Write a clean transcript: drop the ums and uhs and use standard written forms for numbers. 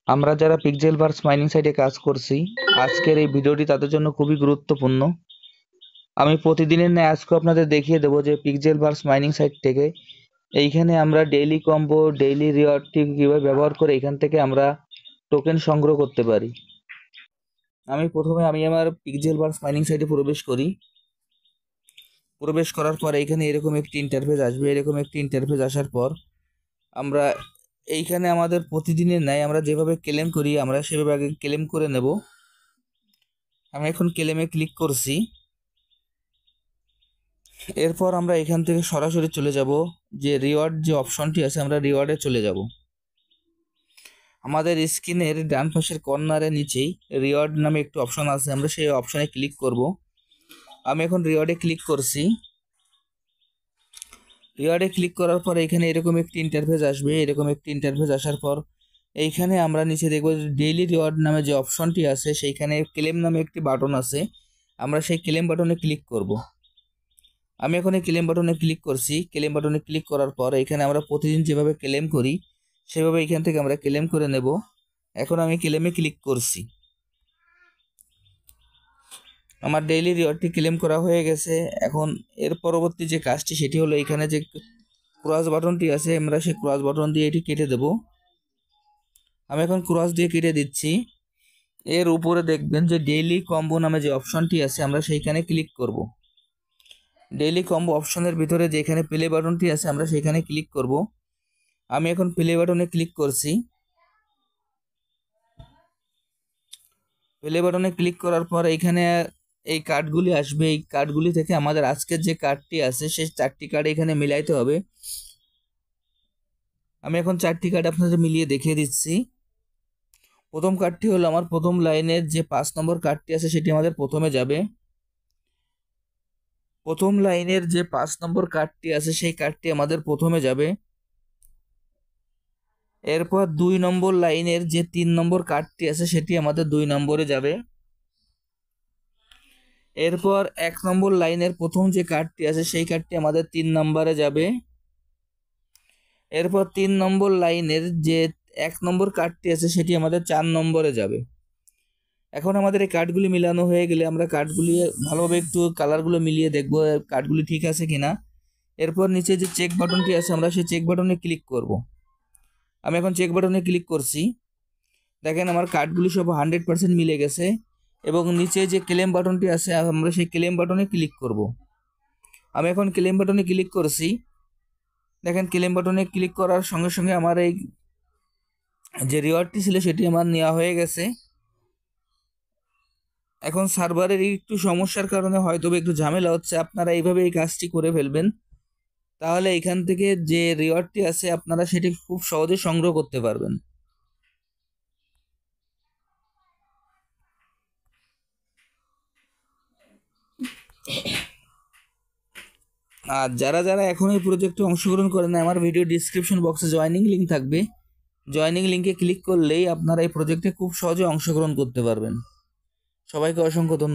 আমরা যারা পিক্সেলভার্স মাইনিং সাইটে কাজ করছি, আজকের এই ভিডিওটি তাদের জন্য খুবই গুরুত্বপূর্ণ। আমি প্রতিদিনের ন্যায় আজকেও আপনাদের দেখিয়ে দেবো যে পিক্সেলভার্স মাইনিং সাইট থেকে এইখানে আমরা ডেইলি কম্বো, ডেইলি রিওয়ার্ডটি কীভাবে ব্যবহার করে এখান থেকে আমরা টোকেন সংগ্রহ করতে পারি। প্রথমে আমার পিক্সেলভার্স মাইনিং সাইটে প্রবেশ করি। প্রবেশ করার পর এইখানে এরকম একটি ইন্টারফেস আসবে। এরকম একটি ইন্টারফেস আসার পর আমরা এইখানে আমাদের প্রতিদিনের ন্যায় আমরা যেভাবে ক্লেম করি আমরা সেভাবে আগে ক্লেম করে নেব। আমি এখন ক্লেমে ক্লিক করছি। এরপর আমরা এখান থেকে সরাসরি চলে যাব যে রিওয়ার্ড যে অপশনটি আছে, আমরা রিওয়ার্ডে চলে যাব। আমাদের স্ক্রিনের ডান পাশের কর্নারের নিচেই রিওয়ার্ড নামে একটি অপশন আছে, আমরা সেই অপশনে ক্লিক করব। আমি এখন রিওয়ার্ডে ক্লিক করছি। রিওয়ার্ডে ক্লিক করার পর এখানে এরকম একটি ইন্টারফেস আসবে। এরকম একটি ইন্টারফেস আসার পর এইখানে আমরা নিচে দেখব ডেইলি রিওয়ার্ড নামে যে অপশনটি আছে সেইখানে ক্লেম নামে একটি বাটন আছে, আমরা সেই ক্লেম বাটনে ক্লিক করব। আমি এখন এই ক্লেম বাটনে ক্লিক করছি। ক্লেম বাটনে ক্লিক করার পর এখানে আমরা প্রতিদিন যেভাবে ক্লেম করি সেভাবে এখান থেকে আমরা ক্লেম করে নেব। এখন আমি ক্লেমে ক্লিক করছি। আমার ডেইলি রিওয়ার্ডটি ক্লেম করা হয়ে গেছে। এখন এর পরবর্তী যে কাজটি সেটি হলো এখানে যে ক্রস বাটনটি আছে, আমরা সেই ক্রস বাটন দিয়ে এটি কেটে দেব। আমি এখন ক্রস দিয়ে কেটে দিচ্ছি। এর উপরে দেখবেন যে ডেইলি কম্বো নামে যে অপশনটি আছে, আমরা সেইখানে ক্লিক করব। ডেইলি কম্বো অপশনের ভিতরে যেখানে প্লে বাটনটি আছে আমরা সেখানে ক্লিক করব। আমি এখন প্লে বাটনে ক্লিক করছি। প্লে বাটনে ক্লিক করার পর এইখানে এই কার্ডগুলি আসবে। এই কার্ডগুলি থেকে আমাদের আজকের যে কার্ডটি আছে সেই 4টি কার্ড এখানে মিলাইতে হবে। আমি এখন 4টি কার্ড আপনাদের মিলিয়ে দেখিয়ে দিচ্ছি। প্রথম কার্ডটি হলো আমার প্রথম লাইনের যে 5 নম্বর কার্ডটি আছে সেটি আমাদের প্রথমে যাবে। প্রথম লাইনের যে 5 নম্বর কার্ডটি আছে সেই কার্ডটি আমাদের প্রথমে যাবে। এরপর 2 নম্বর লাইনের যে 3 নম্বর কার্ডটি আছে সেটি আমাদের 2 নম্বরে যাবে। এরপর 1 নম্বর লাইনের প্রথম যে কার্ডটি আছে সেই কার্ডটি আমাদের 3 নম্বরে যাবে। এরপর 3 নম্বর লাইনের যে 1 নম্বর কার্ডটি আছে সেটি আমাদের 4 নম্বরে যাবে। এখন আমাদের এই কার্ডগুলি মিলানো হয়ে গেলে আমরা কার্ডগুলি ভালোভাবে একটু কালারগুলো মিলিয়ে দেখব কার্ডগুলি ঠিক আছে কিনা। এরপর নিচে যে চেক বাটনটি আছে আমরা সেই চেক বাটনে ক্লিক করব। আমি এখন চেক বাটনে ক্লিক করছি। দেখেন আমার কার্ডগুলি সব 100% মিলে গেছে। এবং নিচে যে ক্লেম বাটনটি আছে আমরা সেই ক্লেম বাটনে ক্লিক করব। আমি এখন ক্লেম বাটনে ক্লিক করছি। দেখেন ক্লেম বাটনে ক্লিক করার সঙ্গে সঙ্গে আমার এই যে রিওয়ার্ডটি ছিল সেটি আমার নেওয়া হয়ে গেছে। এখন সার্ভারের একটু সমস্যার কারণে হয়তো একটু ঝামেলা হচ্ছে, আপনারা এইভাবে এই কাজটি করে ফেলবেন, তাহলে এখান থেকে যে রিওয়ার্ডটি আছে আপনারা সেটি খুব সহজে সংগ্রহ করতে পারবেন। আর যারা যারা এখন এই প্রজেক্টে অংশগ্রহণ করেন না, আমার ভিডিও ডিসক্রিপশন বক্সে জয়েনিং লিঙ্ক থাকবে। জয়েনিং লিঙ্কে ক্লিক করলেই আপনারা এই প্রজেক্টে খুব সহজে অংশগ্রহণ করতে পারবেন। সবাইকে অসংখ্য ধন্যবাদ।